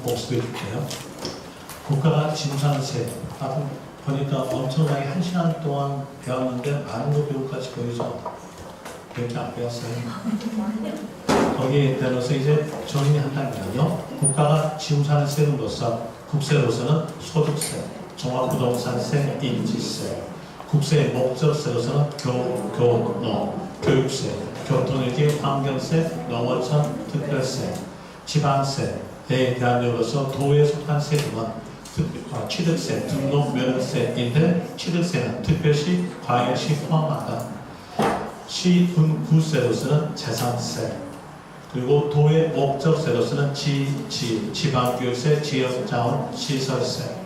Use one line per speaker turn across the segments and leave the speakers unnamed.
복습해 줄게요. 국가가 징수하는 세. 보니까 엄청나게 1시간 동안 배웠는데 많은 거 배울 것 같이 보이죠? 그렇게 안 배웠어요. 거기에 따라서 이제 정리를 한다면요. 국가가 징수하는 세금으로서 국세로서는 소득세, 종합부동산세, 인지세, 국세의 목적세로서는 교육세, 교통일기, 환경세, 농어촌, 특별세, 지방세에 대한 요로서 도에 속한 세금은 취득세, 등록 면허세인데 취득세는 특별시, 광역시 포함한다. 시, 군, 구세로서는 재산세, 그리고 도의 목적세로서는 지방교육세, 지역자원, 시설세.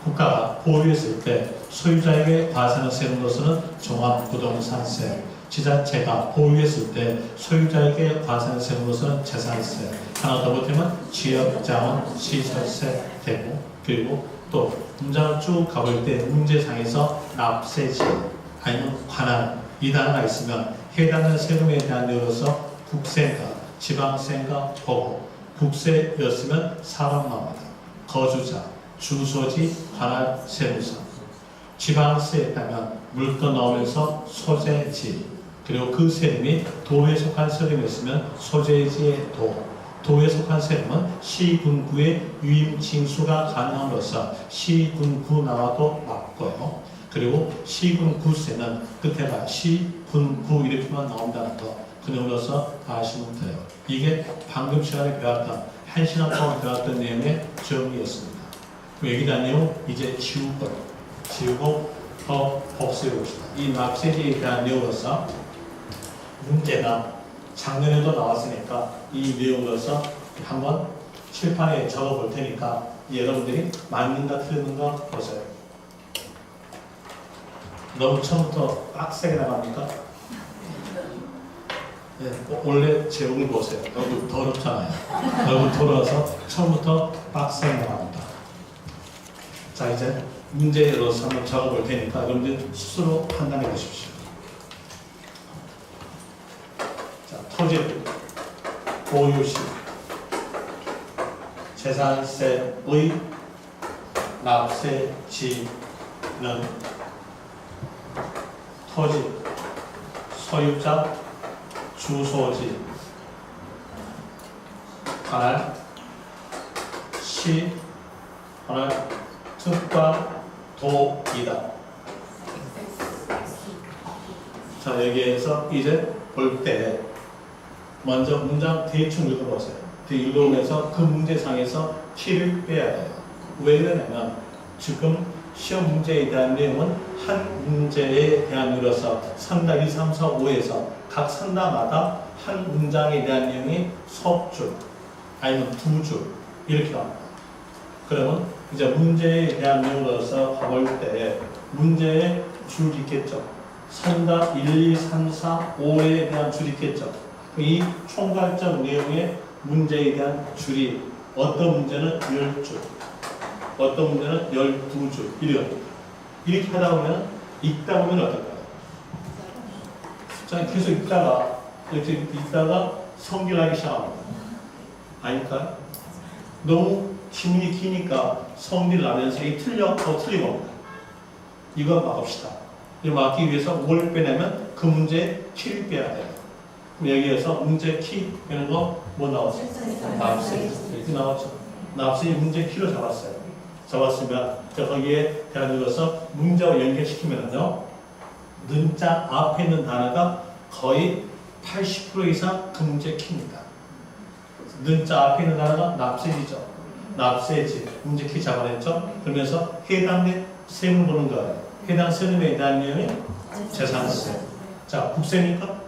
국가가 보유했을 때 소유자에게 과세하는 세금으로서는 종합부동산세, 지자체가 보유했을 때 소유자에게 과세하는 세금으로서는 재산세, 하나 더 보태면 지역자원, 시설세 되고, 그리고 또 문장을 쭉 가볼 때 문제상에서 납세지 아니면 관할 이 단어가 있으면 해당하는 세금에 대한 내용으로서 국세인가 지방세인가 보고, 국세였으면 사람마다 거주자, 주소지, 관할, 세무사, 지방세였다면 물건 나오면서 소재지, 그리고 그 세금이 도에 속한 세금이었으면 소재지의 도에 속한 세금은 시, 군, 구의 유임 징수가 가능함으로써 시, 군, 구 나와도 맞고요. 그리고 시, 군, 구세는 끝에가 시, 군, 구 이렇게만 나온다는 거, 그 내용으로서 아시면 돼요. 이게 방금 시간에 배웠던 1시간 동안 배웠던 내용의 정리였습니다. 여기다 내용 이제 지우고 더 복습해 봅시다. 이 납세지에 대한 내용으로서 문제가 작년에도 나왔으니까 이 내용으로서 한번 칠판에 적어 볼 테니까 여러분들이 맞는가 틀리는가 보세요. 너무 처음부터 빡세게 나갑니까? 네, 원래 제 얼굴 보세요. 얼굴 더럽잖아요. 얼굴 더러워서 처음부터 빡세게 나갑니다. 자, 이제 문제로서 한번 적어 볼 테니까 여러분들 스스로 판단해 보십시오. 자, 토지 보유시 재산세의 납세지는 토지 소유자 주소지 관할 시 관할 특과 도이다. 자, 여기에서 이제 볼 때 먼저 문장 대충 읽어보세요. 읽어보면서 그 문제상에서 키를 빼야 돼요. 왜 그러냐면 지금 시험 문제에 대한 내용은 한 문제에 대한 이로서 상다 1, 3, 4, 5에서 각 상다마다 한 문장에 대한 내용이 석 줄 아니면 두 줄 이렇게 나옵니다. 그러면 이제 문제에 대한 내용으로서 가볼 때 문제에 줄이 있겠죠. 상다 1, 2, 3, 4, 5에 대한 줄이 있겠죠. 이 총괄적 내용의 문제에 대한 줄이 어떤 문제는 10줄, 어떤 문제는 12줄 이렇게 하다 보면 읽다 보면 어떨까요? 자, 계속 읽다가 이렇게 읽다가 성질나기 시작합니다. 아닐까요? 너무 지문이 기니까 성질 나면서 이 틀림없다. 이거 막읍시다. 이거 막기 위해서 뭘 빼내면 그 문제에 키를 빼야 돼요. 그럼 여기에서 문제 키 빼는 거 뭐 나왔어요? 납세. 이렇게 나왔죠. 납세 문제 키로 잡았으면 거기에 대한 눌러서 문제와 연결시키면요, 는자 앞에 있는 단어가 거의 80% 이상 그 문제 키입니다. 는자 앞에 있는 단어가 납세지죠. 납세지 문제 키 잡아냈죠. 그러면서 해당된 세금 보는 거예요. 해당 세금에 대한 내용이 재산세. 자, 국세니까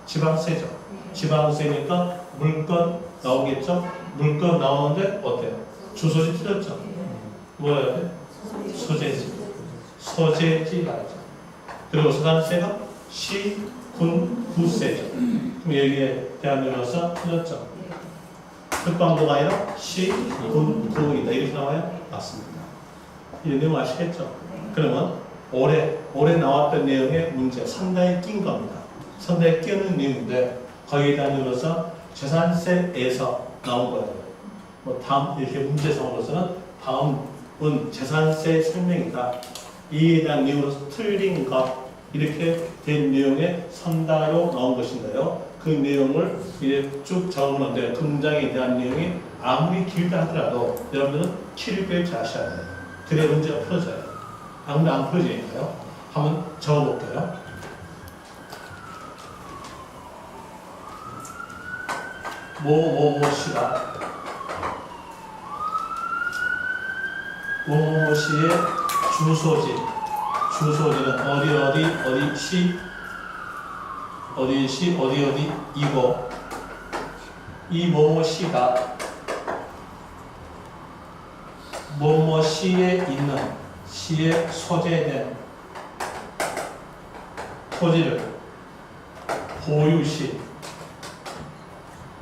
지방세죠. 지방세니까 물건 나오겠죠. 물건 나오는데 어때요? 주소지 틀렸죠. 뭐야 돼? 소재지 말이죠. 그리고 소산세가 시, 군, 구세죠. 그럼 여기에 대한 면에서 틀렸죠. 특방도가 아니라 시, 군, 구이다. 이렇게 나와요? 맞습니다. 이 내용 아시겠죠? 그러면 올해 나왔던 내용의 문제 상당히 낀 겁니다. 상당히 끼는 내용인데 거기에 대한 면에서 재산세에서 나온 거예요. 뭐 다음 이렇게 문제상으로서는 다음은 재산세 설명이다. 이에 대한 내용으로서 틀린 것 이렇게 된 내용의 선다로 나온 것인데요. 그 내용을 이제 쭉 적어놓는데 그 문장에 대한 내용이 아무리 길다 하더라도 여러분들은 키를 빼지 하셔야 돼요. 그래야 문제가 풀어져요. 아무리 안 풀어지니까요. 한번 적어볼게요. 뭐뭐뭐시다. 뭐뭐뭐시의 주소지는 어디 이고 이 뭐뭐시가 뭐뭐시에 있는 시에 소재된 토지를 보유시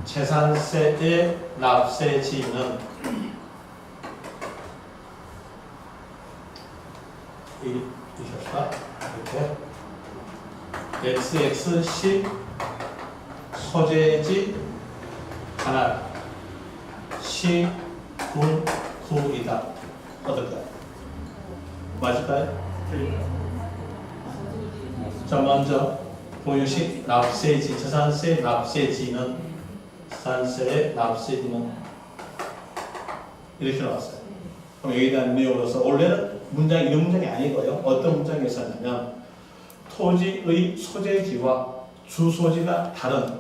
재산세의 납세지는 이렇게 XX시 소재지 관할 시, 군, 구이다. 어떨까요? 맞을까요? 자, 먼저 보유시 납세지, 재산세 납세지는 재산세의 납세지는 이렇게 나왔어요. 그럼 여기에 대한 내용으로서 원래는 문장이 이런 문장이 아니고요. 어떤 문장이 있었냐면 토지의 소재지와 주소지가 다른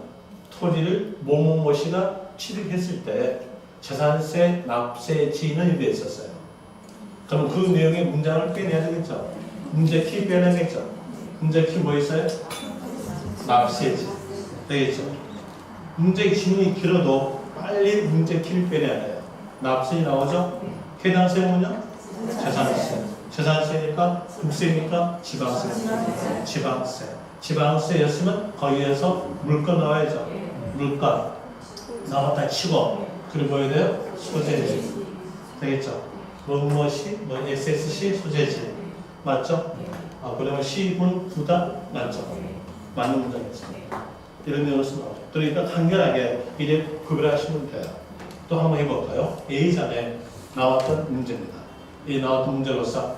토지를 뭐뭐뭐시가 취득했을 때 재산세 납세지는 이렇게 있었어요. 그럼 그 내용의 문장을 빼내야 되겠죠. 문제 키 빼내겠죠. 문제 키 뭐 있어요? 납세지 되겠죠. 문제 지문이 길어도 빨리 문제 키를 빼내야 돼요. 납세지 나오죠. 해당 세무는요? 재산세. 재산세니까 국세니까 지방세. 지방세였으면 거기에서 물건 나와야죠. 물건 나왔다 치고 그리고 뭐 해야 돼요? 소재지 되겠죠. 뭐뭐시, 뭐 SS시 소재지 맞죠? 그러면 시군 구다 맞죠? 맞는 문장이었습니다. 이런 내용을 쓰면 나오죠. 그러니까 간결하게 이제 구별하시면 돼요. 또 한번 해볼까요? 예전에 나왔던 문제입니다. 이 나왔던 문제로서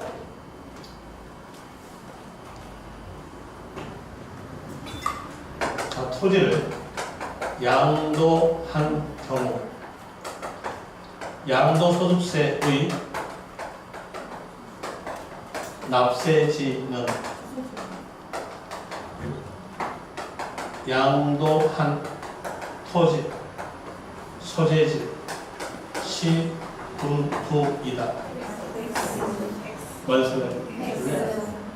토지를 양도한 경우 양도소득세의 납세지는 양도한 토지, 소재지, 시, 군, 구이다. 맞으세요?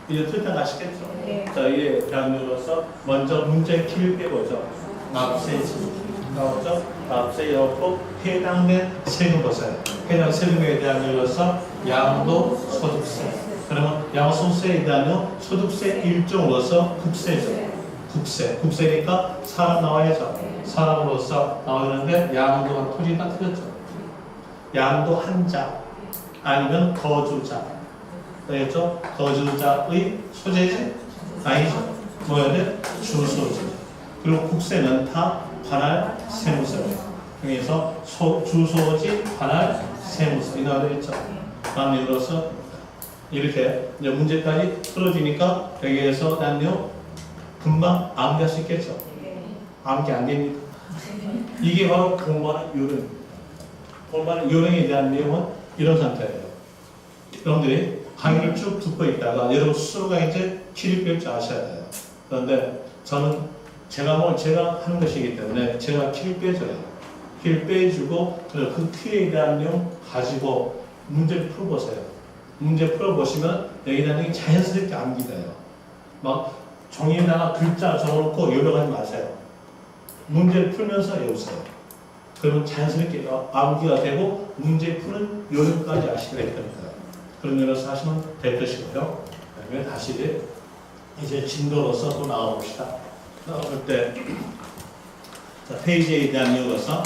이제 틀딱 아시겠죠? 자, 이에 대한으로서 먼저 문제 키를 빼보죠. 납세지 나오죠? 납세에 넣고 해당된 세금 보세요. 해당 세금에 대한으로서 양도소득세. 그러면 양도소득세에 대한 소득세 일종으로서 국세죠. 국세니까 사람 나와야죠. 사람으로서 나오는데 양도한 토지가 틀렸죠. 양도한 자 아니면 거주자 되겠죠? 거주자의 소재지? 아니죠. 뭐야 돼? 주소지. 그리고 국세는 다 관할 세무서예요. 그래서 주소지 관할 세무서 이 나와 되겠죠. 다음 예로서 이렇게 이제 문제까지 풀어지니까 여기에서 난요 금방 암기할 수 있겠죠. 암기 안 됩니까? 이게 바로 공부하는 요령입니다. 공부하는 요령에 대한 내용은 이런 상태예요. 여러분들이 강의를 쭉 듣고 있다가 여러분 스스로가 이제 키를 뺄 줄 아셔야 돼요. 그런데 저는 제가 하는 것이기 때문에 제가 키를 빼줘요. 키를 빼주고 그 키에 대한 내용 가지고 문제를 풀어보세요. 문제 풀어보시면 여기에 대한 내용이 자연스럽게 암기돼요. 막 종이에다가 글자 적어놓고 요령하지 마세요. 문제를 풀면서 외우세요. 그러면 자연스럽게 암기가 되고 문제 푸는 요령까지 아시게 될 겁니다. 그런 면에서 하시면 될 것이고요. 그다음에 다시 이제 진도로서 또 나와봅시다. 나올 때 자, 페이지에 대한 이유로서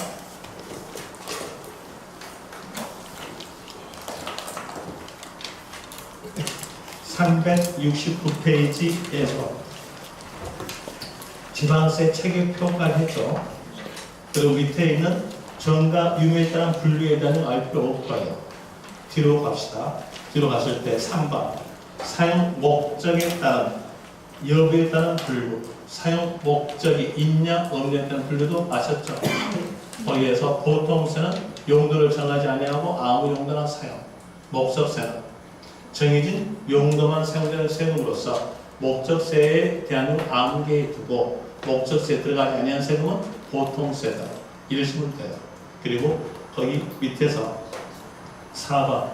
(369페이지에서) 지방세 체계표까지 했죠. 그리고 밑에 있는 정과 유무에 따른 분류에 대한 알 필요 없을 거예요. 뒤로 갑시다. 뒤로 갔을 때 3번 사용 목적에 따른 여부에 따른 분류, 사용 목적이 있냐 없냐에 따른 분류도 아셨죠? 거기에서 보통세는 용도를 정하지 아니하고 아무 용도나 사용, 목적세는 정해진 용도만 사용되는 세금으로서 목적세에 대한 아무 개에 두고 목적세에 들어가지 아니한 세금은 보통세다. 이러시면 돼요. 그리고 거기 밑에서 4번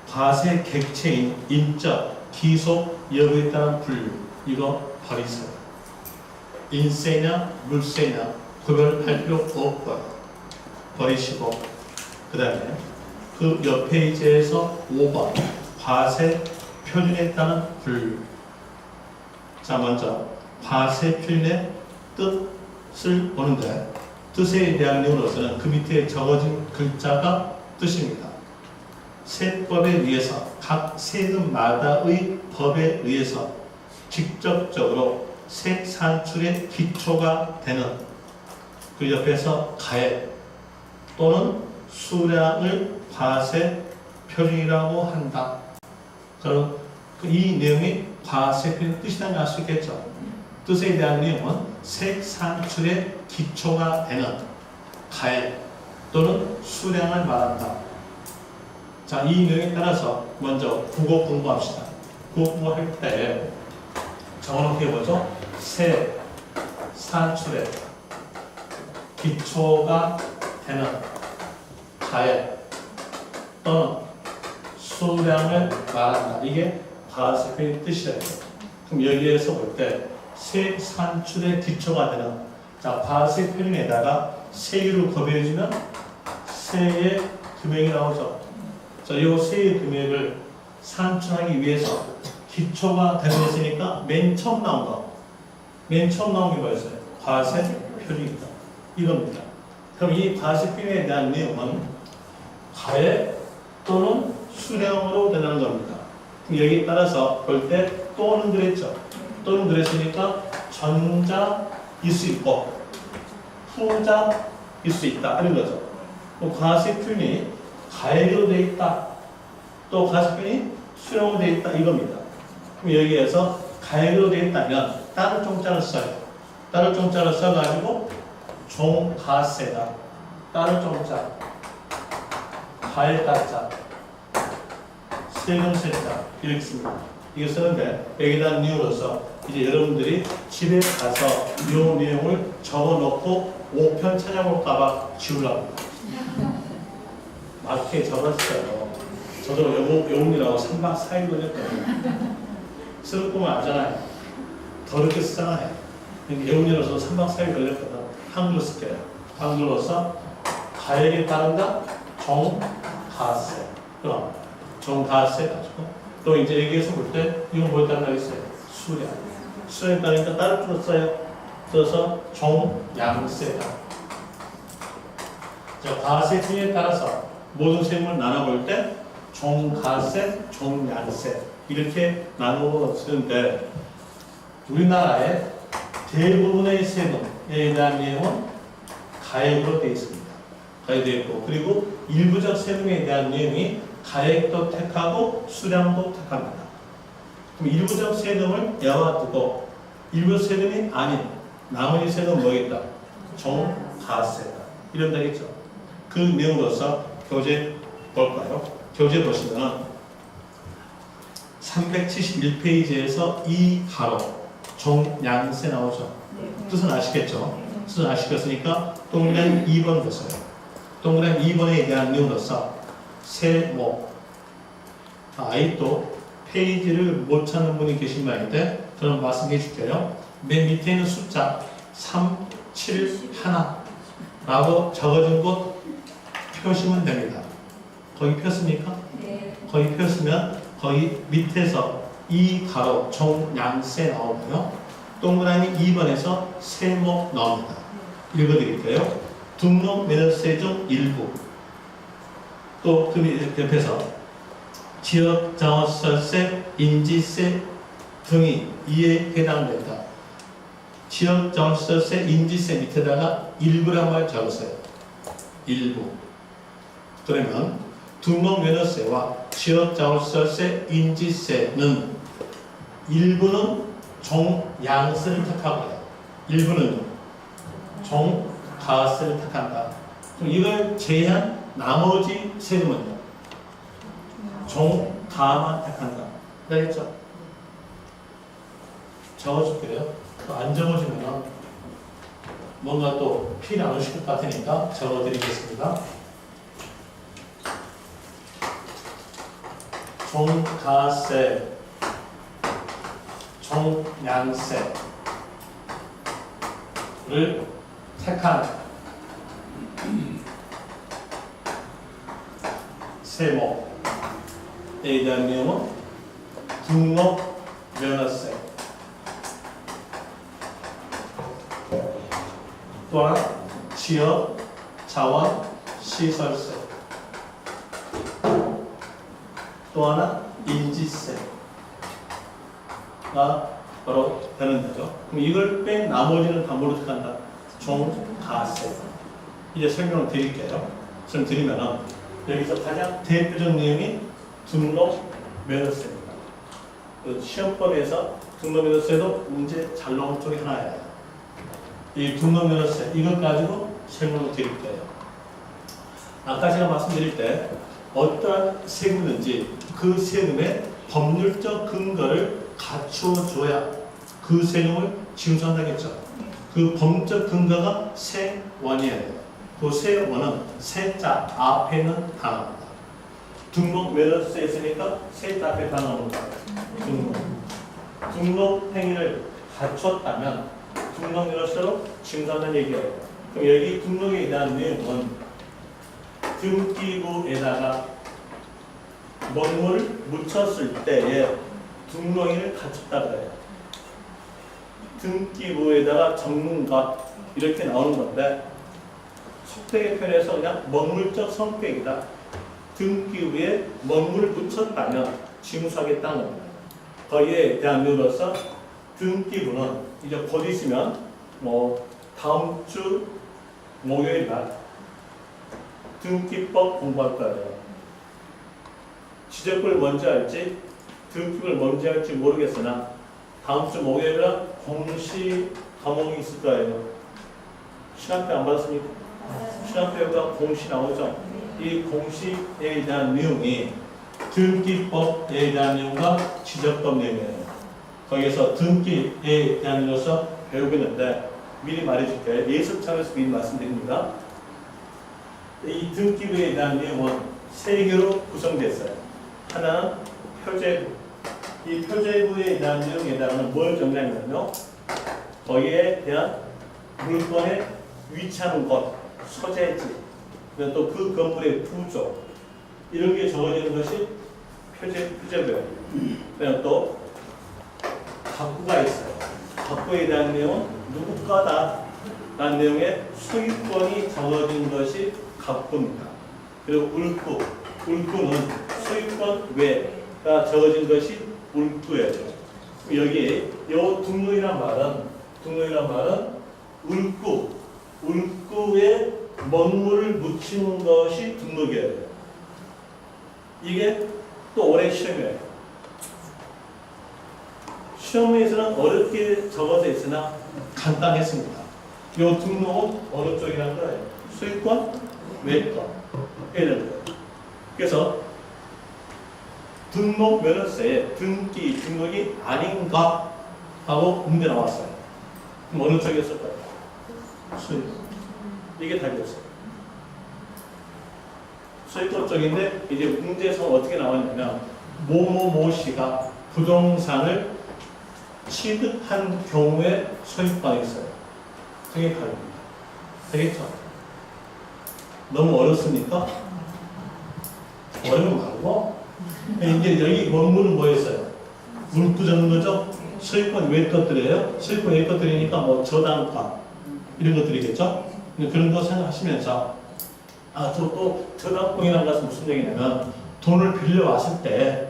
과세 객체인 인적, 기속 여부에 따른 분류 이거 버리세요. 인세냐 물세냐 구별할 필요 없고요. 버리시고 그 다음에 그 옆 페이지에서 5번 과세 표준에 따른 분류. 자 먼저 과세 표준의 뜻을 보는데 뜻에 대한 내용으로서는 그 밑에 적어진 글자가 뜻입니다. 세법에 의해서 각 세금마다의 법에 의해서 직접적으로 세 산출의 기초가 되는 그 옆에서 가액 또는 수량을 과세 표준이라고 한다. 그럼 이 내용이 과세 표준 뜻이라는 걸 알 수 있겠죠. 뜻에 대한 내용은 세 산출의 기초가 되는 가액 또는 수량을 말한다. 자, 이 내용에 따라서 먼저 국어 공부합시다. 국어 공부할 때 적어놓게 해보죠. 세 산출의 기초가 되는 가액 또는 수량을 말한다. 이게 과세표의 뜻이에요. 그럼 여기에서 볼 때 세 산출의 기초가 되는 자 과세 표준에다가 세율을 곱해주면 세의 금액이 나오죠. 자, 이 세의 금액을 산출하기 위해서 기초가 되었으니까 맨 처음 나온 거. 맨 처음 나온 게 뭐였어요? 과세 표준이다. 이겁니다. 그럼 이 과세 표준에 대한 내용은 가액 또는 수량으로 되는 겁니다. 그럼 여기에 따라서 볼 때 또는 그랬죠. 또는 그랬으니까 전자일 수 있고 후자일 수 있다. 이런 거죠. 과세 표준이 가액으로 되어 있다. 또 과세 표준이 수량으로 되어 있다. 이겁니다. 그럼 여기에서 가액으로 되어 있다면 따로 종자를 써요. 따로 종자를 써가지고 종가세다. 따로 종자 가액 가자 세금 세자 이렇게 씁니다. 이거 쓰는데 여기다 이유로서 이제 여러분들이 집에 가서 이 내용을 적어놓고 5편 찾아볼까봐 지우려고 마트에 적었어요. 저도 요금이라고 3박 4일 걸렸거든요. 쓸 거면 알잖아요. 더럽게 쓰잖아요. 요금이라서 3박 4일 걸렸거든. 한글로 쓸게요. 한글로서 가액에 따른다 종가세. 그럼 종가세 가지고 또 이제 여기에서 볼 때 이건 뭐에 따른다고 했어요? 수량. 수량에 따르니까 따로 줄었어요. 그래서 종양세다. 자, 과세 표준에 따라서 모든 세금을 나눠볼 때 종가세, 종양세 이렇게 나누어 쓰는데 우리나라의 대부분의 세금에 대한 내용은 가액으로 되어 있습니다. 가액 되어 있고 그리고 일부적 세금에 대한 내용이 가액도 택하고 수량도 택합니다. 그럼 일부적 세금을 예와 두고 일부 세금이 아닌 나머지 세금은 뭐겠다? 종가세다. 이런 되겠죠. 그 내용으로서 교재 볼까요? 교재 보시면 371페이지에서 이 가로 종양세 나오죠. 뜻은 아시겠죠? 뜻은 아시겠으니까 동그라미 2번 보세요. 동그라미 2번에 대한 내용으로서 세모 아직도 페이지를 못 찾는 분이 계신 모양인데 저는 말씀해 줄게요. 맨 밑에 있는 숫자 371 라고 적어진 곳 펴시면 됩니다. 거기 폈습니까? 네. 거기 폈으면 거기 밑에서 이 가로 종양세 나오고요. 동그라미 2번에서 세모 나옵니다. 읽어드릴게요. 등록 매너세 중 일부 또 그 옆에서 지역장업시설세, 인지세 등이 이에 해당된다. 지역장업시설세, 인지세 밑에다가 일부란 말 적으세요. 일부. 그러면 등록면허세와 취업자원시설세, 인지세는 일부는 종양세를 택하고요. 일부는 종가세를 택한다. 그럼 이걸 제외한 나머지 세금은요? 종가만 택한다. 알겠죠? 적어줄게요. 안 적어주면 뭔가 또 필요 안 오실 것 같으니까 적어드리겠습니다. 종가세, 종양세를 택한 세목에 대한 내용은 등록면허세, 또한 취업, 자원, 시설세, 또 하나 인지세가 바로 되는 거죠. 그럼 이걸 뺀 나머지는 다 뭐로 택한다? 종가세. 이제 설명을 드릴게요. 설명드리면은 여기서 가장 대표적 내용이 등록면허세입니다. 그 시험법에서 등록면허세도 문제 잘 나온 쪽이 하나예요. 이 등록면허세 이것 가지고 설명을 드릴게요. 아까 제가 말씀드릴 때 어떠한 세금인지 그 세금의 법률적 근거를 갖춰줘야 그 세금을 징수한다겠죠. 그 법률적 근거가 세원이에요. 그 세원은 세자 앞에는 단어입니다. 등록면허세 있으니까 세자 앞에 단어입니다. 등록 행위를 갖췄다면 등록면허세로 징수한다는 얘기예요. 그럼 여기 등록에 대한 내용은 등기부에다가 명물을 묻혔을 때에 등록인을 갖췄다 그래요. 등기부에다가 적는 것 이렇게 나오는 건데 속되게 표현해서 그냥 명물적 성격이다. 등기부에 명물을 붙였다면 징수하겠다는 겁니다. 거기에 대한 내용으로서 등기부는 이제 곧 있으면 다음 주 목요일 날 등기법 공부할 거예요. 지적을 먼저 할지 등기부를 먼저 할지 모르겠으나 다음 주 목요일 날 공시 과목이 있을 거예요. 시간표 안 받았습니까? 시간표가 공시 나오죠. 이 공시에 대한 내용이 등기법에 대한 내용과 지적법 내용이에요. 거기에서 등기에 대한 내용으로서 배우고 있는데 미리 말해줄게요. 예습 차원에서 미리 말씀드립니다. 이 등기부에 대한 내용은 세 개로 구성됐어요. 하나는 표제부. 이 표제부에 대한 내용에다가는 뭘 정리하냐면요. 거기에 대한 물건에 위치하는 곳, 소재지, 또 그 건물의 구조 이런 게 적어지는 것이 표제부예요. 그다음 또 갑구가 있어요. 갑구에 대한 내용은 누구 거다 라는 내용의 소유권이 적어진 것이 갑구입니다. 그리고 울구는 소유권 외가 적어진 것이 울구예요. 여기 요 등록이란 말은 울구에 명물을 묻히는 것이 등록이에요. 이게 또 올해 시험이에요. 시험에서는 어렵게 적어져 있으나 간단했습니다. 요 등록은 어느 쪽이라는 거예요? 소유권, 외권. 이런 거예요. 그래서 등록면허세에 등록이 아닌가 하고 문제 나왔어요. 그럼 어느 쪽이었을까요? 소유권. 이게 답이었어요. 소유권 쪽인데 이제 문제에서 어떻게 나왔냐면 모모모 씨가 부동산을 취득한 경우에 소유권이 있어요. 그게 답입니다. 되겠죠? 너무 어렵습니까? 어려운 말고 이제 여기 원문은 뭐였어요? 물구 적는 거죠? 소유권 외 것들이에요. 소유권 외 것들이니까 저당권 이런 것들이겠죠? 그런 거 생각하시면서 또 저당권이라는 것은 무슨 얘기냐면 돈을 빌려왔을 때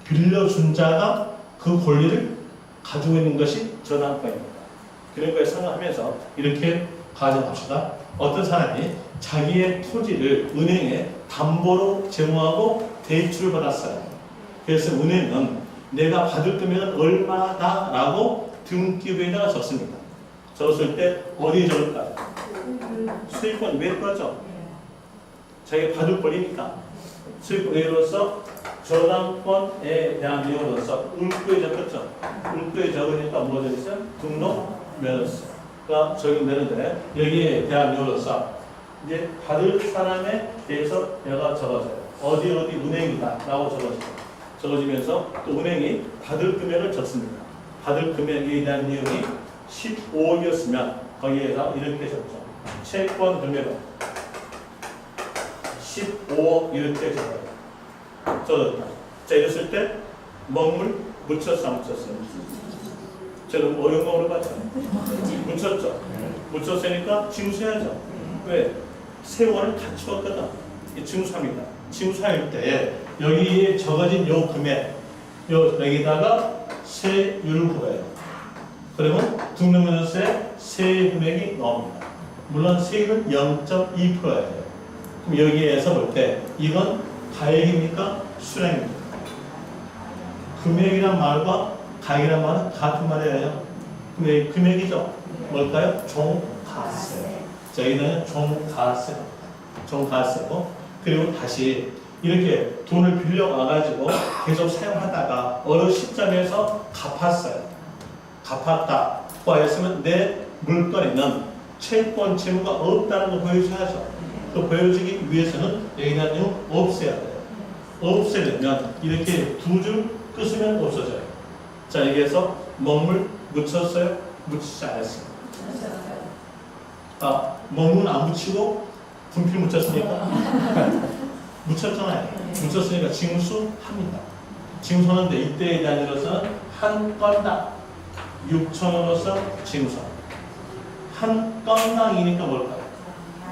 빌려준 자가 그 권리를 가지고 있는 것이 저당권입니다. 그런 걸 생각하면서 이렇게 가정합시다. 어떤 사람이 자기의 토지를 은행에 담보로 제공하고 대출을 받았어요. 그래서 은행은 내가 받을 금액은 얼마다라고 등기부에다가 적습니다. 적었을 때 어디에 적을까요? 수익권 왜 그러죠? 자기가 받을 권리니까 수익권 예로서 저당권에 대한 내용으로서 을구에 적혔죠. 을구에 적으니까 뭐가 되겠어요? 등록 면허서가 적용되는데 여기에 대한 내용으로서 이제 받을 사람에 대해서 내가 적어져요. 어디 은행이다 라고 적어지면서 또 은행이 받을 금액을 적습니다. 받을 금액에 대한 내용이 15억이었으면 거기에서 이렇게 적죠. 채권 금액은 15억 이렇게 적었다. 자, 이랬을 때 먹물 묻혔어 안 묻혔어요? 저는 어려운 거 물어봤잖아요. 묻혔죠. 묻혔으니까 징수해야죠. 왜? 세월을 갖추었거든. 이 징수합니다. 징수할 때 여기에 적어진 요 금액 여기다가 세율을 부과해요. 그러면 등록면허세 세율 금액이 나옵니다. 물론 세율은 0.2%예요. 그럼 여기에서 볼 때 이건 가액입니까? 수량입니까? 금액이란 말과 가액이란 말은 같은 말이에요. 금액이죠. 뭘까요? 종가세. 저희는 종가세고 그리고 다시 이렇게 돈을 빌려와가지고 계속 사용하다가 어느 시점에서 갚았어요. 갚았다고 했으면 내 물건에는 채권 채무가 없다는 걸 보여줘야죠. 그 보여주기 위해서는 여기에 대한 내용 없애야 돼요. 없애려면 이렇게 두 줄 끊으면 없어져요. 자, 여기에서 먹물 묻혔어요? 묻히지 않았어요. 아, 먹물 안 묻히고 분필 묻혔으니까 묻혔잖아요. 묻혔으니까 징수합니다. 징수하는데 이때에 대한 일로서는 한 건당 6,000원으로서 징수합니다. 한 건당이니까 뭘까요?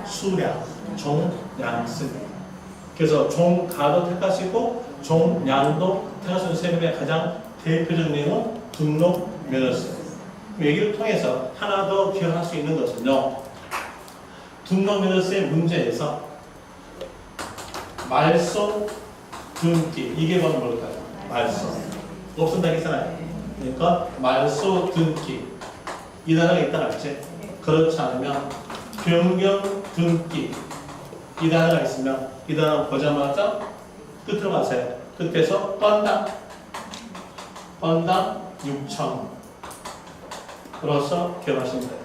수량, 종량습니다. 그래서 종가도 택할 수 있고 종량도 택할 수 있는 세금의 가장 대표적 내용은 등록면허세. 얘기를 통해서 하나 더 기억할 수 있는 것은요. 등록면허세 문제에서 말소 등기 이게 바로 뭘까요? 말소 없앤다 했잖아요. 그러니까 말소 등기 이 단어가 있다 그랬지. 그렇지 않으면 변경 등기 이 단어가 있으면 이 단어 보자마자 끝으로 가세요. 끝에서 건당 6,000 그래서 기억하시면 돼요.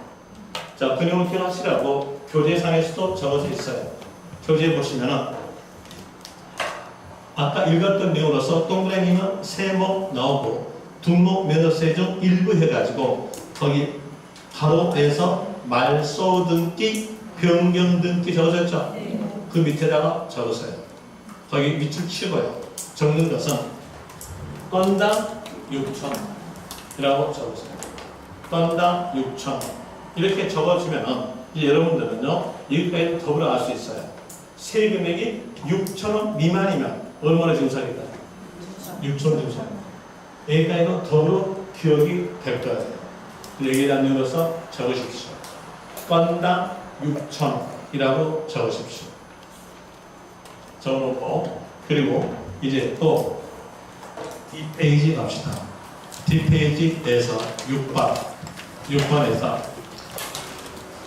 자, 그 내용을 기억하시라고 교재상에서도 적어져 있어요. 교재에 보시면은 아까 읽었던 내용으로서 동그라미는 세목 나오고 등록면허세 중 일부 해가지고 거기 가로에서 말소 등기, 변경 등기 적어졌죠? 그 밑에다가 적으세요. 거기 밑줄 치고요. 적는 것은 건당 6,000이라고 적으세요. 건당 6,000 이렇게 적어주면은 여러분들은요 여기까지 더불어 알 수 있어요. 세금액이 6,000원 미만이면 얼마나 징수하겠다? 6,000원 징수합니다. 여기까지도 더불어 기억이 될 거예요. 여기에 대한 내용으로서 적으십시오. 건당 6,000이라고 적으십시오. 적어놓고 그리고 이제 또 뒷페이지 갑시다. 뒷페이지에서 6번에서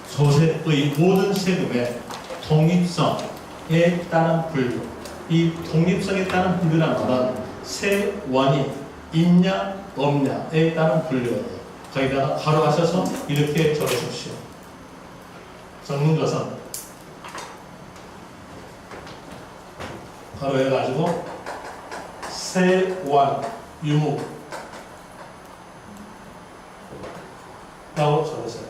소세의 모든 세금의 독립성에 따른 분류. 이 독립성에 따른 분류라는 것은 세원이 있냐 없냐에 따른 분류예요. 거기다가 바로 하셔서 이렇게 적으십시오. 적는 것은 바로 해가지고 세원 유무 라고 적으세요.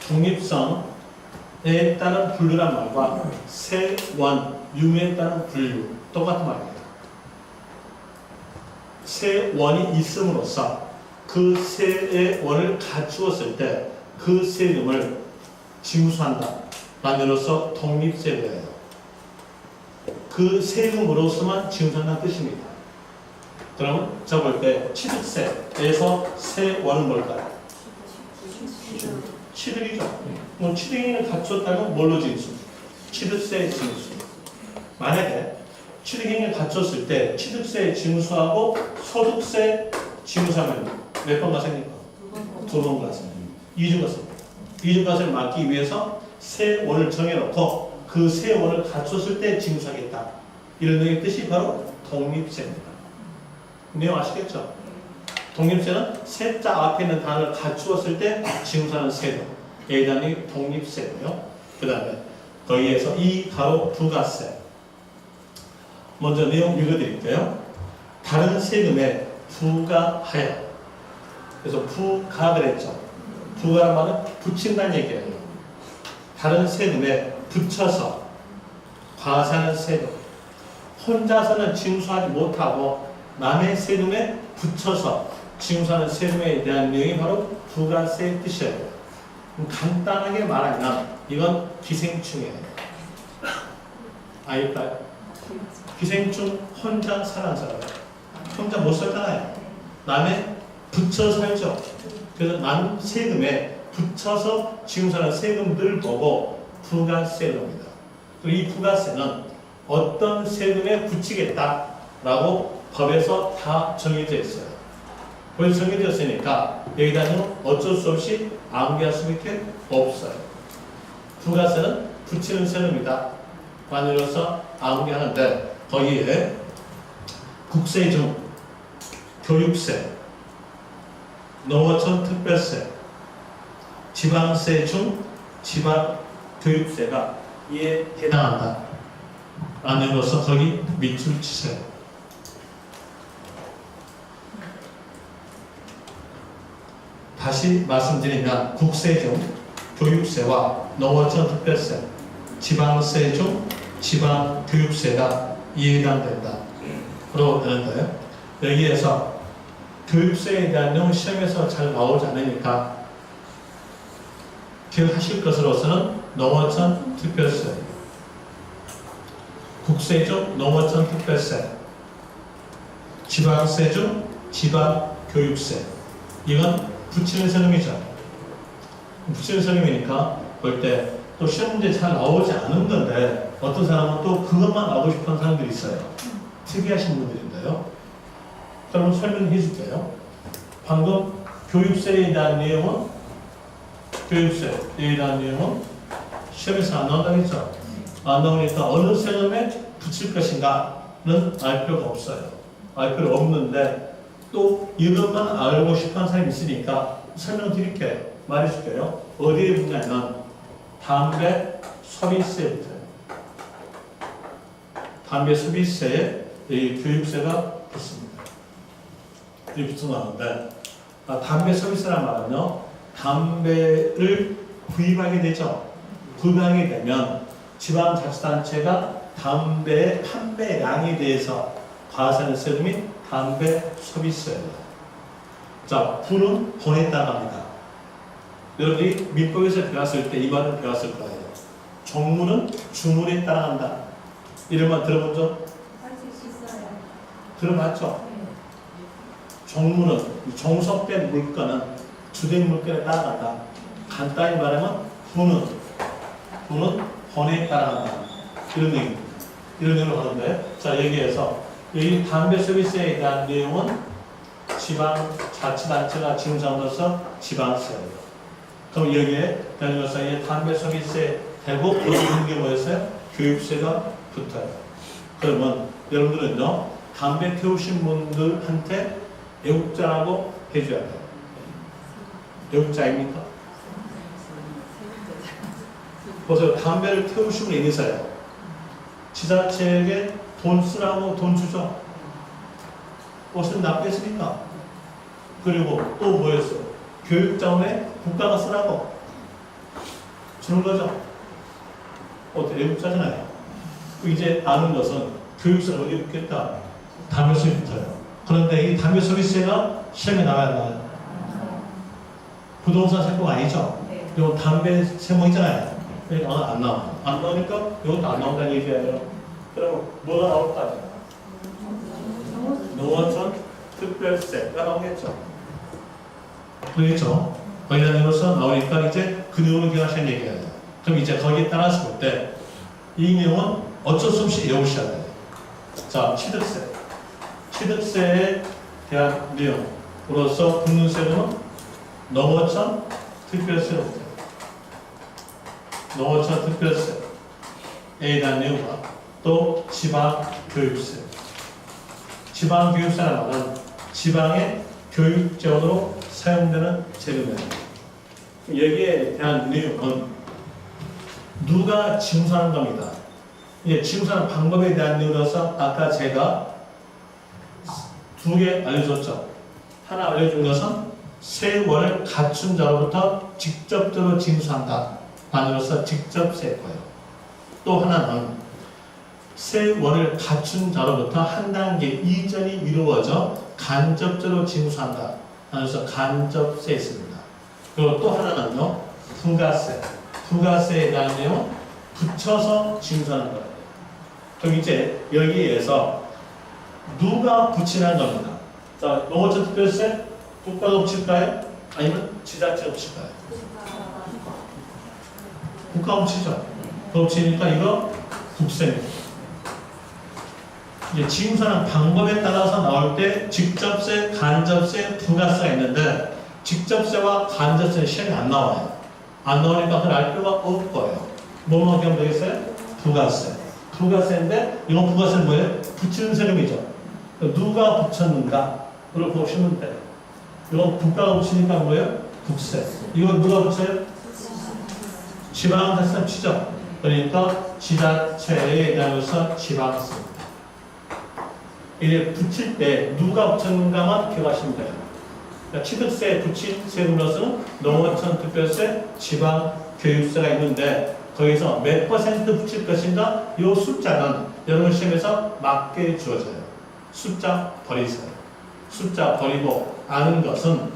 독립성에 따른 분류란 말과 세원 유무에 따른 분류 똑같은 말입니다. 세원이 있음으로써 그 세원을 갖추었을 때 그 세금을 징수한다. 라면으로서 독립세금이에요. 그 세금으로서만 징수한다는 뜻입니다. 그러면 적을 때 취득세에서 세원은 뭘까요? 취득이죠. 뭐 취득행위는 갖췄다면 뭘로 징수? 취득세 징수. 만약에 취득행위를 갖췄을 때 취득세 징수하고 소득세 징수하면 몇 번 가세니까? 2번 가세. 이중과세입니다. 이중과세를 막기 위해서 세원을 정해놓고 그 세원을 갖췄을 때 징수하겠다. 이런 내용의 뜻이 바로 독립세입니다. 내용 아시겠죠? 독립세는 세자 앞에 있는 단어를 갖추었을 때 징수하는 세도. 여기 단위 독립세고요. 그 다음에 거기에서 이 가로 부가세. 먼저 내용 읽어드릴게요. 다른 세금에 부가하여. 그래서 부가 그랬죠. 부가란 말은 붙인다는 얘기예요. 다른 세금에 붙여서 과세하는 세금. 혼자서는 징수하지 못하고 남의 세금에 붙여서 징수하는 세금에 대한 내용이 바로 부가세의 뜻이에요. 간단하게 말하면 이건 기생충이에요. 알까요? 기생충 혼자 사는 사람. 혼자 못 살잖아요. 남의 붙여 살죠. 그래서 남 세금에 붙여서 징수하는 세금들을 보고 부가세를 합니다. 그리고 이 부가세는 어떤 세금에 붙이겠다라고 법에서 다 정해져 있어요. 법에서 정해져 있으니까 여기다는 어쩔 수 없이 암기할 수밖에 없어요. 부가세는 붙이는 세금이다. 만으로서 암기하는데 거기에 국세 중 교육세, 농어촌 특별세, 지방세 중 지방교육세가 이에 해당한다. 라는으로서 거기 밑줄 치세요. 다시 말씀드리면 국세 중 교육세와 농어촌 특별세, 지방세 중 지방교육세가 이에 해당된다. 그러고 되는데요. 여기에서 교육세에 대한 내용 시험에서 잘 나오지 않으니까 기억하실 것으로서는 농어촌 특별세, 국세 중 농어촌 특별세, 지방세 중 지방교육세. 이건 붙이는 세금이죠. 붙이는 세금이니까 볼 때 또 시험 문제 잘 나오지 않은 건데 어떤 사람은 또 그것만 나오고 싶은 사람들이 있어요. 특이하신 분들인데요. 그럼 설명해 줄게요. 방금 교육세에 대한 내용은 교육세에 대한 내용은 시험에서 안 나온다고 했죠. 안 나오니까 어느 세금에 붙일 것인가는 알 필요가 없어요. 알 필요 없는데 또 이것만 알고 싶은 사람이 있으니까 설명드릴게요. 말해줄게요. 어디에 붙냐면 담배 소비세에 붙어요. 담배 소비세에 이 교육세가 붙습니다. 이렇게 붙어나오는데 담배 소비세란 말은요. 담배를 구입하게 되죠. 구입하게 되면 지방자치단체가 담배의 판매량에 대해서 과세하는 세금이 담배 소비세예요. 자, 부는 본에 따라갑니다. 여러분이 민법에서 배웠을 때 이 말을 배웠을 거예요. 종무는 주문에 따라간다. 이런 말 들어본 적? 들어봤죠? 종무는 종속된 물건은 주된 물건에 따라간다. 간단히 말하면 부는 본에 따라간다. 이런 내용입니다. 이런 내용을 하는데, 자, 여기에서 여기 담배 서비스에 대한 내용은 지방자치단체가 징수함으로써 지방세예요. 그럼 여기에 다니면서 담배 서비스에 대고 붙는 게 뭐였어요? 교육세가 붙어요. 그러면 여러분들은요, 담배 태우신 분들한테 애국자라고 해줘야 돼요. 애국자입니까? 보세요. 담배를 태우시면 인사해요. 지자체에게 돈 쓰라고 돈 주죠. 무슨 납부했으니까. 그리고 또 뭐였어요? 교육 자원에 국가가 쓰라고 주는 거죠. 어때? 애국자잖아요. 이제 아는 것은 교육세를 어디 붙겠다? 담배세에 붙어요. 그런데 이 담배 서비스가 시험에 나와야 나와요. 부동산 세법 아니죠? 이거 담배 세목이잖아요. 그러니까 안 나와. 안 나오니까 이것도 안 나온다는 얘기예요. 그럼 뭐가 나올까? 농어촌 특별세가 나오겠죠. 그렇죠? 거기다 내용으로서 나오니까 이제 그 내용을 기억하시는 얘기예요. 그럼 이제 거기에 따라서 볼 때 이 내용은 어쩔 수 없이 외우셔야 돼요. 자, 취득세. 취득세에 대한 내용으로서 붙는 세금은 농어촌 특별세로 돼요. 농어촌 특별세에 대한 내용과 또 지방교육세. 지방교육세라는 말은 지방의 교육재원으로 사용되는 세금이에요. 여기에 대한 내용은 누가 징수하는 겁니다. 이제 징수하는 방법에 대한 내용으로서 아까 제가 두 개 알려줬죠. 하나 알려준 것은 세원을 갖춘 자로부터 직접적으로 징수한다. 만으로서 직접세고요. 또 하나는 세원을 갖춘 자로부터 한 단계 이전이 이루어져 간접적으로 징수한다. 만으로서 간접세 있습니다. 그리고 또 하나는요, 부가세. 부가세에 대한 내용 붙여서 징수하는 거예요. 그럼 이제 여기에서 누가 붙이는 겁니다. 자, 농어촌 특별세 국가가 붙일까요? 아니면 지자체가 붙일까요? 국가가 붙이죠. 붙이니까 이거 국세입니다. 이제 징수하는 방법에 따라서 나올 때 직접세, 간접세, 부가세가 있는데 직접세와 간접세는 시험이 안 나와요. 안 나오니까 그걸 알 필요가 없고요. 뭐만 하면 되겠어요? 부가세. 부가세인데 이건 부가세는 뭐예요? 붙이는 세금이죠. 누가 붙였는가? 그걸 보시면 돼요. 이건 국가가 붙이니까 뭐예요? 국세. 이건 누가 붙여요? 지방세는 치죠. 그러니까 지자체에 대해서 지방세입니다. 이제 붙일 때 누가 붙였는가만 기억하시면 돼요. 그러니까 취득세에 붙인 세금으로서는 농어촌 특별세, 지방교육세가 있는데 거기서 몇 퍼센트 붙일 것인가? 이 숫자는 여러분 시험에서 맞게 주어져요. 숫자 버리세요. 숫자 버리고 아는 것은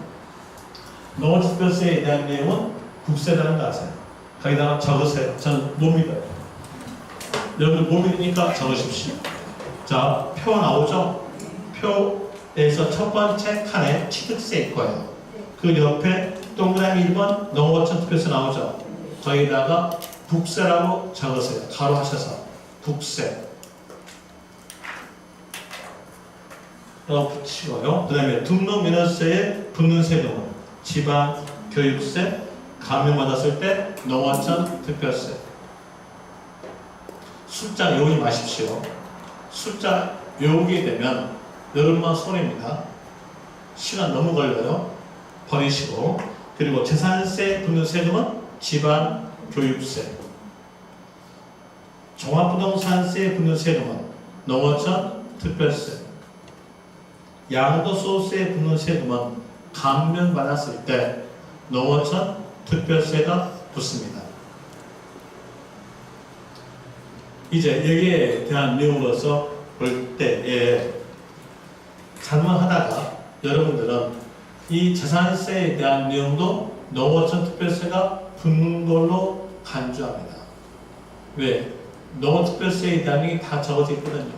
농어촌 특별세에 대한 내용은 국세라는 거 아세요? 거기다가 적으세요. 저는 못 믿어요. 여러분 못 믿으니까 적으십시오. 자, 표 나오죠? 표에서 첫 번째 칸에 취득세 있고요. 그 옆에 동그라미 1번 농어촌 특별세 나오죠? 거기다가 국세라고 적으세요. 가로하셔서 국세. 붙이고요. 그 다음에 등록면허세에 붙는 세금은 지방 교육세, 감면받았을 때 농어촌 특별세. 숫자 외우지 마십시오. 숫자 외우게 되면 여러분만 손해입니다. 시간 너무 걸려요. 버리시고. 그리고 재산세에 붙는 세금은 지방 교육세. 종합부동산세에 붙는 세금은 농어촌 특별세. 양도소득세에 붙는 세금은 감면받았을 때 농어촌 특별세가 붙습니다. 이제 여기에 대한 내용으로서 볼 때에 잘못하다가 여러분들은 이 재산세에 대한 내용도 농어촌 특별세가 붙는 걸로 간주합니다. 왜? 농어촌 특별세에 대한 내용이 다 적어져 있거든요.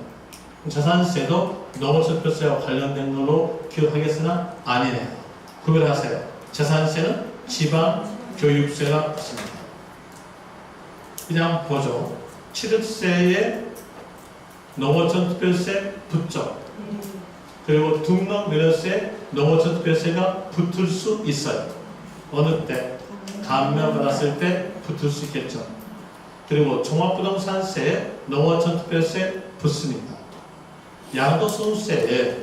재산세도 농어촌 특별세와 관련된 걸로 기억하겠으나 아니네요. 구별하세요. 재산세는 지방 교육세가 붙습니다. 그냥 보죠. 취득세에 농어촌 특별세 붙죠. 그리고 등록면허세에 농어촌 특별세가 붙을 수 있어요. 어느 때? 감면받았을 때 붙을 수 있겠죠. 그리고 종합부동산세에 농어촌 특별세 붙습니다. 양도소득세에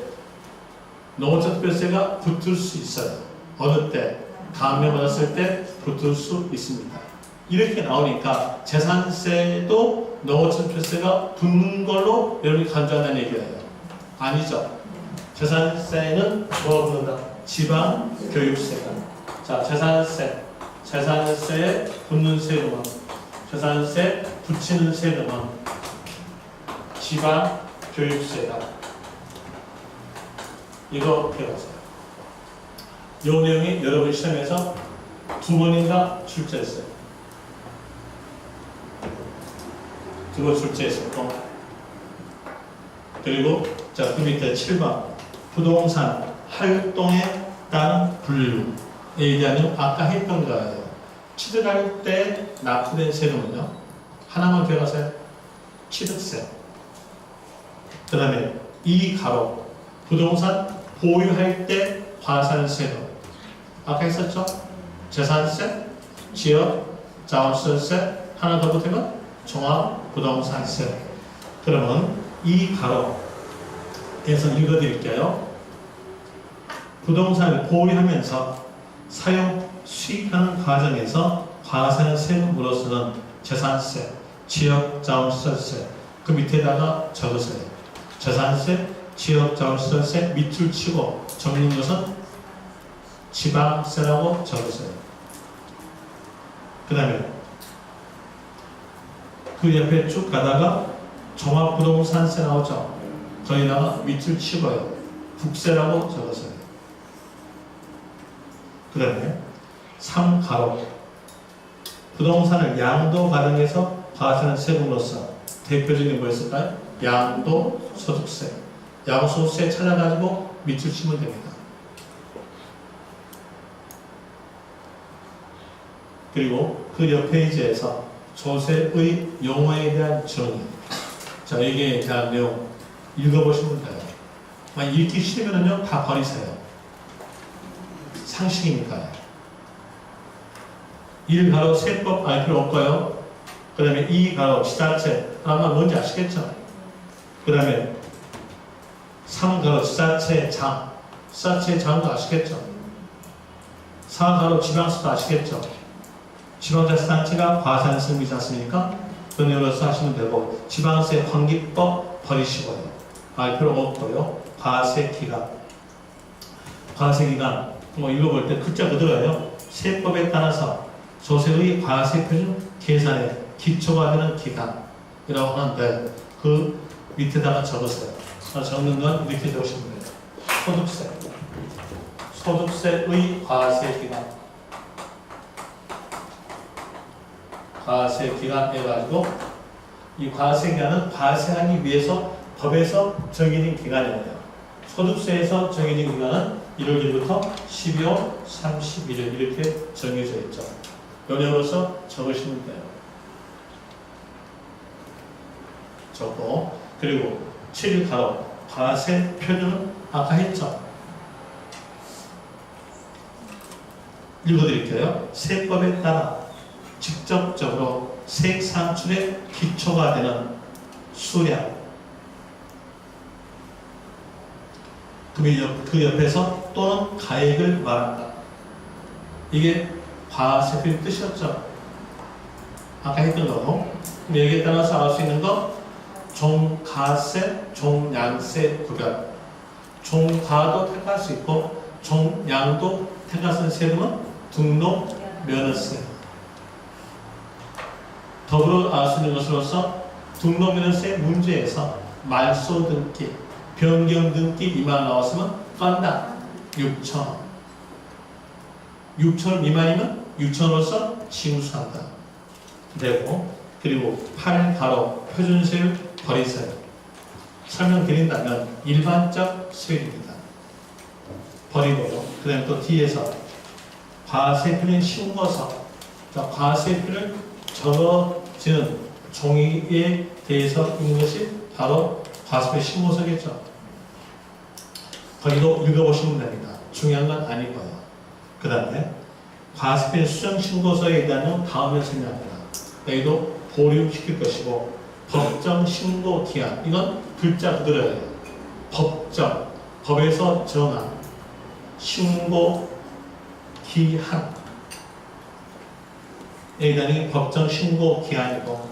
농어촌 특별세가 붙을 수 있어요. 어느 때? 감면받았을 때 붙을 수 있습니다. 이렇게 나오니까 재산세도 농어촌 특별세가 붙는 걸로 여러분이 간주한다는 얘기예요. 아니죠. 재산세는 뭐가 붙는다? 지방교육세가. 자, 재산세에 붙는 세금은, 재산세 붙이는 세금은 지방교육세다. 이거 배웠어요. 이 내용이 여러분 시험에서 두 번인가 출제했어요. 두 번 출제했었고, 그리고 자, 그 밑에 7번 부동산 활동에 따른 분류. 대한 아까 했던 거예요. 취득할 때 납부된 세금은요. 하나만 기억하세요. 취득세. 그 다음에 이 가로 부동산 보유할 때 과산세금. 아까 했었죠? 재산세, 지역, 자원시설세, 하나 더 붙으면 종합부동산세. 그러면 이 가로에서 읽어드릴게요. 부동산을 보유하면서 사용, 수익하는 과정에서 과세는 세금으로서는 재산세, 지역, 자원시설세 그 밑에다가 적으세요. 재산세, 지역, 자원시설세 밑줄 치고 적는 것은 지방세라고 적으세요. 그 다음에 그 옆에 쭉 가다가 종합부동산세 나오죠. 거기다가 밑줄 치고요. 국세라고 적으세요. 그 다음에 3가로 부동산을 양도 과정에서 과세하는 세금으로서 대표적인 뭐였을까요? 양도소득세. 양도소득세 찾아가지고 밑줄 치면 됩니다. 그리고 그 옆 페이지에서 조세의 용어에 대한 정의. 자, 여기에 대한 내용 읽어보시면 돼요. 만약 읽기 싫으면요, 다 버리세요. 상식이니까요. 1가로 세법 알 필요 없고요. 그 다음에 2가로 지자체, 아마 뭔지 아시겠죠? 그 다음에 3가로 지자체 장, 지자체 장도 아시겠죠? 4가로 지방수도 아시겠죠? 지방자치단체가 과세하는 세금이지 않습니까? 그 내용으로서 하시면 되고, 지방세 환기법 버리시고요. 알 필요 없고요. 과세기간. 과세기간, 뭐 읽어볼 때 글자 그대로예요. 세법에 따라서 조세의 과세표준 계산에 기초가 되는 기간이라고 하는데, 그 밑에다가 적으세요. 적는 건 이렇게 적으시면 돼요. 소득세. 소득세의 과세기간. 과세기간 해가지고 이 과세기간은 과세하기 위해서 법에서 정해진 기간이에요. 소득세에서 정해진 기간은 1월 1일부터 12월 31일 이렇게 정해져 있죠. 요령으로서 적으시면 돼요. 적고, 그리고 7가로 과세 표준은 아까 했죠. 읽어드릴게요. 세법에 따라 직접적으로 세액 산출의 기초가 되는 수량, 그 옆에서 또는 가액을 말한다. 이게 과세표의 뜻이었죠. 아까 했던 거고, 여기에 따라서 알 수 있는 거 종가세, 종양세 구별. 종가도 택할 수 있고 종양도 택할 수 있는 세금은 등록 면허세. 더불어 알 수 있는 것으로서 등록면허세 문제에서 말소 등기, 변경 등기 이만 나왔으면 건당 6,000원. 6,000원 미만이면 6,000원으로서 징수한다. 되고, 그리고 8가로 표준세율 버리세요. 설명드린다면 일반적 세율입니다. 버리고요. 그 다음에 또 뒤에서 과세표는 신고서. 과세표를 적어지는 종이에 대해서 있는 것이 바로 과세표 신고서겠죠. 거기도 읽어보시면 됩니다. 중요한 건 아니고요. 그 다음에 과세표 수정 신고서에 대한 다음에 설명합니다. 여기도 보류시킬 것이고, 법정 신고 기한, 이건 글자 그대로예요. 법정, 법에서 정한 신고 기한. 여기다니 법정 신고 기한이고,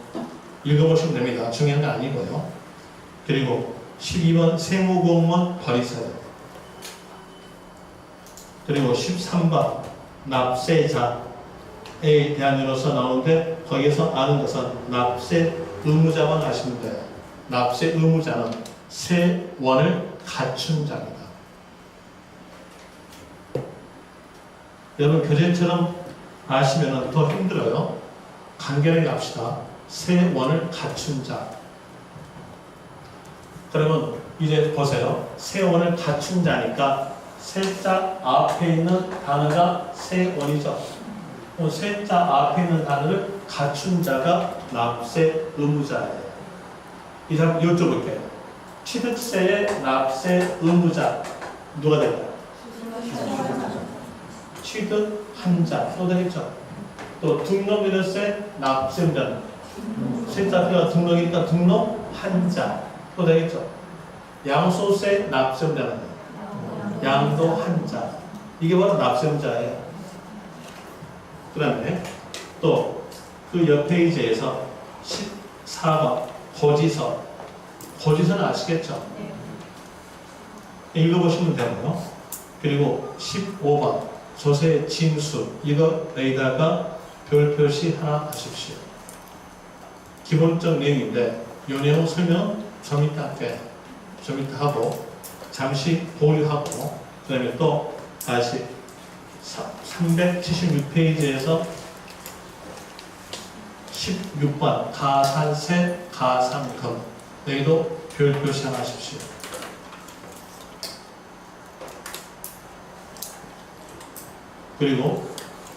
읽어보시면 됩니다. 중요한 건 아니고요. 그리고 12번 세무공무원 버리세요. 그리고 13번 납세자에 대한 의로서 나오는데, 거기에서 아는 것은 납세 의무자만 아시면 돼요. 납세 의무자는 세원을 갖춘 자입니다. 여러분 교재처럼 아시면 더 힘들어요. 간결하게 합시다. 세원을 갖춘 자. 그러면 이제 보세요. 세원을 갖춘 자니까 세자 앞에 있는 단어가 세원이죠. 세자 앞에 있는 단어를 갖춘 자가 납세 의무자예요. 이 사람 여쭤볼게요. 취득세의 납세 의무자 누가 될까요? 취득한 자 또 되겠죠. 또 등록인세 납세 의무자는 세자 앞에가 등록이니까 등록한 자 또 되겠죠. 양소세 납세 의무자는 양도한 자. 이게 바로 납세 의무자예요. 그 다음에 또 그 옆 페이지에서 14번 고지서. 고지서는 아시겠죠? 읽어보시면 되고요. 그리고 15번 조세 징수. 이거 여기다가 별 표시 하나 하십시오. 기본적 내용인데 이 내용 설명 좀 이따 할게요. 좀 이따 하고 잠시 보류하고 그 다음에 또 다시 376페이지에서 16번 가산세 가산금 여기도 별 표시 하나 하십시오. 그리고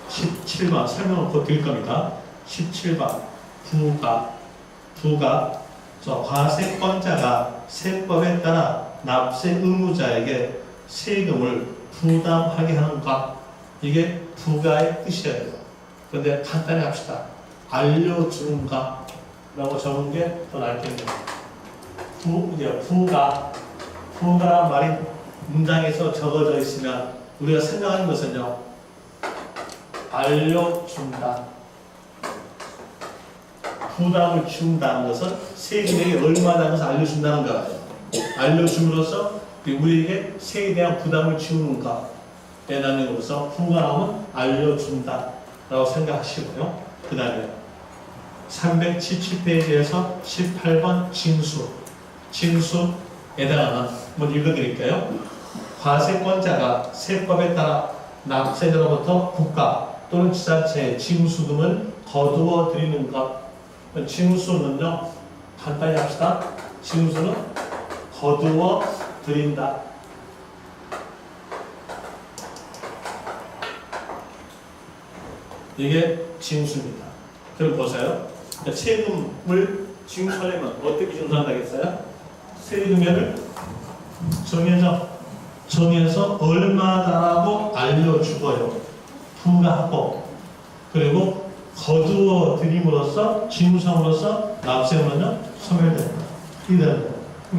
17번 설명을 곧 드릴 겁니다. 17번 부가 과세권자가 세법에 따라 납세 의무자에게 세금을 부담하게 하는 것, 이게 부가의 뜻이에요. 그런데 간단히 합시다. 알려주는가 라고 적은 게 더 낫겠네요. 부가란 말이 문장에서 적어져 있으면 우리가 생각하는 것은요, 알려준다. 부담을 준다는 것은 세금액이 얼마라는 것을 알려준다는 거예요. 알려줌으로써 우리에게 세에 대한 부담을 지우는가에 대한 것으로서 부가하면 알려준다 라고 생각하시고요. 그 다음에 377페이지에서 18번 징수에다가 한번 읽어드릴게요. 과세권자가 세법에 따라 납세자로부터 국가 또는 지자체의 징수금을 거두어 드리는 것. 징수는요, 간단히 합시다. 징수는 거두어 드린다. 이게 징수입니다. 그럼 보세요. 세금을 징수하려면 어떻게 징수한다겠어요? 세금액을 정해서 얼마다라고 알려주고요. 부과하고 그리고 거두어 드림으로써 징수함으로써 납세문은 소멸됩니다. 그럼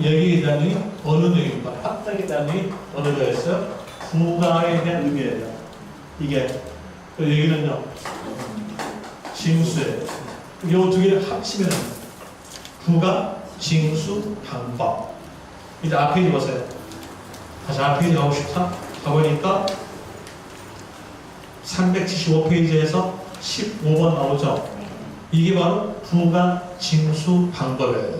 여기에 대한 의미 어느 내용입니까? 합작에 대한 의미 어느 거였어요? 부과에 대한 의미예요. 이게 그 여기는요 징수예요. 이 두 개를 합치면 부가, 징수, 방법. 이제 앞페이지 보세요. 다시 앞페이지 가고 싶다? 가보니까 375페이지에서 15번 나오죠. 이게 바로 부가, 징수, 방법이에요.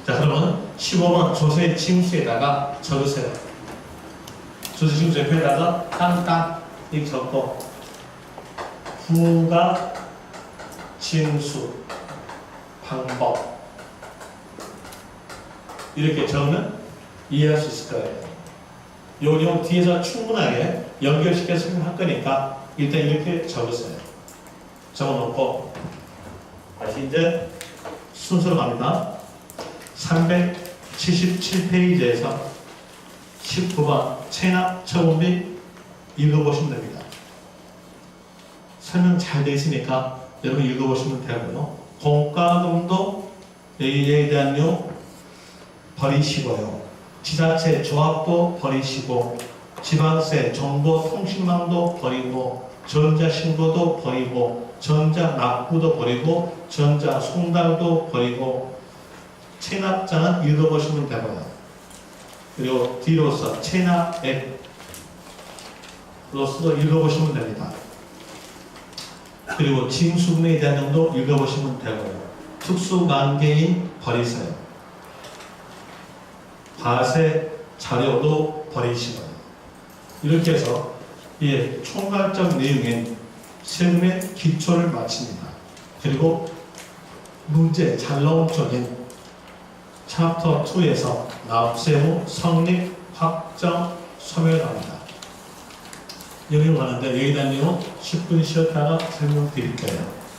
자, 그러면 15번 조세 징수에다가 적으세요. 조세 징수 옆에다가 땅땅 이렇게 적고 부가, 징수, 방법 이렇게 적으면 이해할 수 있을 거예요. 요 내용 뒤에서 충분하게 연결시켜서 설명할 거니까 일단 이렇게 적으세요. 적어놓고 다시 이제 순서로 갑니다. 377페이지에서 19번 체납 처분비 읽어보시면 됩니다. 설명 잘 되어 있으니까 여러분 읽어보시면 되고요. 공과금도 여기에 대한 내용 버리시고요. 지자체 조합도 버리시고 지방세, 정보통신망도 버리고 전자신고도 버리고 전자납부도 버리고 전자송달도 버리고 체납자는 읽어보시면 되고요. 그리고 뒤로서 체납액으로서도 읽어보시면 됩니다. 그리고 징수금에 대한 내용도 읽어보시면 되고요. 특수만개인 버리세요. 과세 자료도 버리시고요. 이렇게 해서 총괄적 내용인 세금의 기초를 마칩니다. 그리고 문제 잘 나온 쪽인 챕터 2에서 납세 후 성립 확정 소멸합니다. 여기 가는데 여기다 내용 10분 쉬었다가 설명드릴게요.